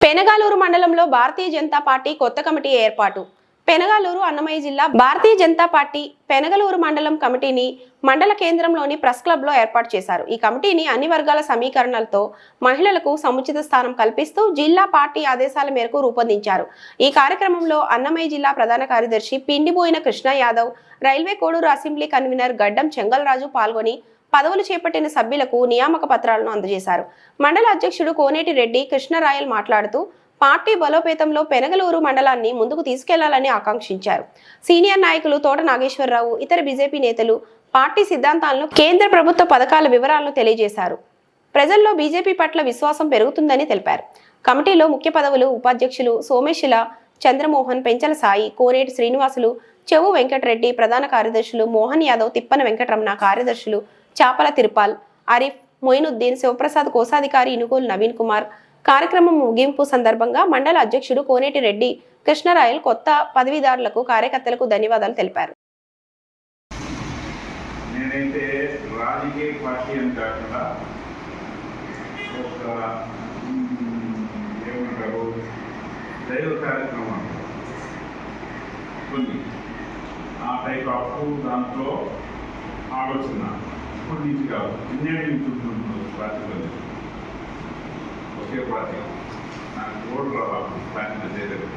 పెనగాలూరు మండలంలో భారతీయ జనతా పార్టీ కొత్త కమిటీ ఏర్పాటు. పెనగాలూరు అన్నమయ్య జిల్లా భారతీయ జనతా పార్టీ పెనగలూరు మండలం కమిటీని మండల కేంద్రంలోని ప్రెస్ క్లబ్ లో ఏర్పాటు చేశారు. ఈ కమిటీని అన్ని వర్గాల సమీకరణలతో మహిళలకు సముచిత స్థానం కల్పిస్తూ జిల్లా పార్టీ ఆదేశాల మేరకు రూపొందించారు. ఈ కార్యక్రమంలో అన్నమయ్య జిల్లా ప్రధాన కార్యదర్శి Pindiboyina Krishna Yadav, railway Koduru assembly convener Gaddam Chengalraju పాల్గొని పదవులు చేపట్టిన సభ్యులకు నియామక పత్రాలను అందజేశారు. మండల అధ్యక్షుడు కోనేటి రెడ్డి కృష్ణరాయల్ మాట్లాడుతూ పార్టీ బలోపేతంలో పెనగలూరు మండలాన్ని ముందుకు తీసుకెళ్లాలని ఆకాంక్షించారు. సీనియర్ నాయకులు తోట నాగేశ్వరరావు, ఇతర బీజేపీ నేతలు పార్టీ సిద్ధాంతాలను, కేంద్ర ప్రభుత్వ పథకాల వివరాలను తెలియజేశారు. ప్రజల్లో బీజేపీ పట్ల విశ్వాసం పెరుగుతుందని తెలిపారు. కమిటీలో ముఖ్య పదవులు ఉపాధ్యక్షులు సోమేశుల చంద్రమోహన్, పెంచల సాయి, కోనేటి శ్రీనివాసులు, చెవు వెంకటరెడ్డి, ప్రధాన కార్యదర్శులు మోహన్ యాదవ్, తిప్పన వెంకటరమణ, కార్యదర్శులు చాపల తిరుపాల్, అరిఫ్, మొయినుద్దీన్, శివప్రసాద్, కోశాధికారి ఇనుగోలు నవీన్ కుమార్. కార్యక్రమం ముగింపు సందర్భంగా మండల అధ్యక్షుడు కోనేటి రెడ్డి కృష్ణరాయల్ కొత్త పదవీదారులకు, కార్యకర్తలకు ధన్యవాదాలు తెలిపారు. నేనైతే రాజకీయ పార్టీ అని కాకుండా ఒక ఏమంటారు దైవ కార్యక్రమం ఉంది. ఆ టైప్ ఆఫ్ దాంట్లో ఆలోచన ఇప్పుడు నుంచి కాదు, ఇన్నేటి నుంచి ఉంటుంది పార్టీలో. ఒకే పార్టీ నాకు ఓటు రావాలి పార్టీలో చేయలేదు.